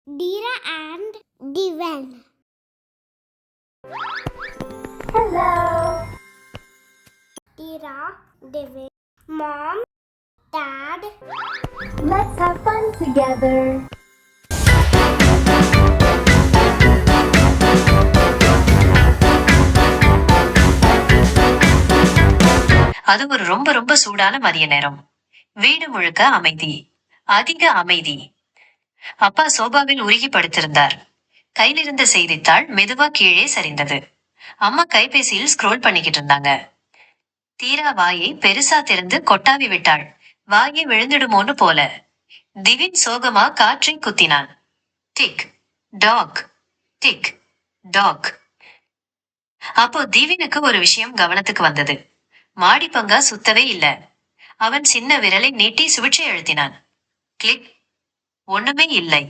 Dira and Divan. Hello. Dira, Divan, Mom, Dad. Let's have fun together. அது ஒரு ரொம்ப ரொம்ப சூடான மதிய நேரம். வீடு முழுக்க அமைதி, அதிக அமைதி. அப்பா சோபாவில் உருகி படுத்திருந்தார். கையிலிருந்த செய்தித்தாள் மெதுவா கீழே சரிந்தது. அம்மா கைபேசியில் ஸ்க்ரோல் பண்ணிக்கிட்டு இருந்தாங்க. தீரா வாயை பெருசா திறந்து கொட்டாவி விட்டாள். வாயை விழுந்துடுமோன்னு போல. திவின் சோகமா காற்றை குத்தினான். Tick tock, tick tock. அப்போ திவினுக்கு ஒரு விஷயம் கவனத்துக்கு வந்தது. மாடி பங்கா சுத்தவே இல்ல. அவன் சின்ன விரலை நீட்டி சுவிட்சை அழுத்தினான். கிளிக். ஒண்ணுமே இல்லை.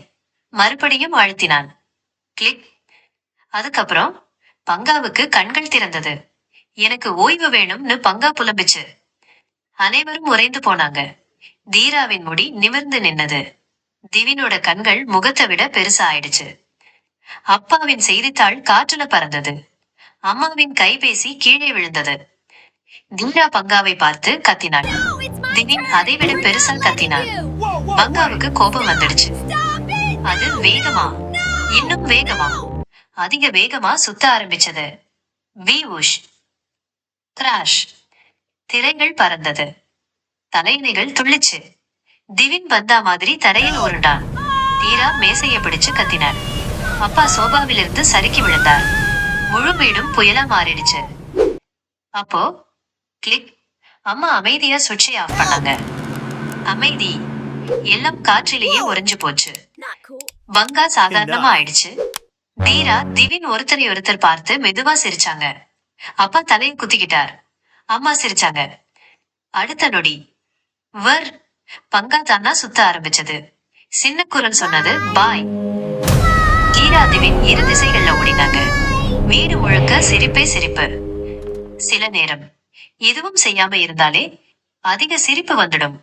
மறுபடியும் அழுத்தினான். கிளிக். அதுக்கப்புறம் பங்காவுக்கு கண்கள் திறந்தது. எனக்கு ஓய்வு வேணும்னு பங்கா புலம்பிச்சு. அனைவரும் உறைந்து போனாங்க. தீராவின் முடி நிமிர்ந்து நின்னது. திவினோட கண்கள் முகத்தை விட பெருசா ஆயிடுச்சு. அப்பாவின் செய்தித்தாள் காற்றுல பறந்தது. அம்மாவின் கைபேசி கீழே விழுந்தது. தீரா பங்காவை பார்த்து கத்தினாள். திவின் அதைவிட பெருசா கத்தினான். பங்காவுக்கு கோபம் வந்துடுச்சு. அது வேகமா, இன்னும் வேகமா, அதிக வேகமா சுத்த ஆரம்பிச்சது. வீவுஷ், கிராஷ். திரைகள் பறந்தது. தலையணைகள் துள்ளிச்சு. திவின் பந்தா மாதிரி தரையில் உருண்டான். தீரா மேசையை பிடிச்சு கத்தினார். அப்பா சோபாவிலிருந்து சறுக்கி விழுந்தார். முழு வீடும் புயலா மாறிடுச்சு. அப்போ கிளிக். அம்மா அமைதியா சுவிட்சை ஆஃப் பண்ணாங்க. அமைதி. எல்லாம் காற்றிலேயே உறைஞ்சு போச்சு. பங்கா சாதாரணமா ஆயிடுச்சு. தீரா திவின் ஒருத்தரை ஒருத்தர் பார்த்து மெதுவா சிரிச்சாங்க. அப்பா தலையை குத்திக்கிட்டார். அம்மா சிரிச்சாங்க. அடுத்த நொடி வர் பங்கா தானா சுத்த ஆரம்பிச்சது. சின்ன குரல் சொன்னது பாய். தீரா திவின் இரு திசைகள்ல ஓடினாங்க. வீடு முழுக்க சிரிப்பே சிரிப்பு. சில நேரம் எதுவும் செய்யாம இருந்தாலே அதிக சிரிப்பு வந்துடும்.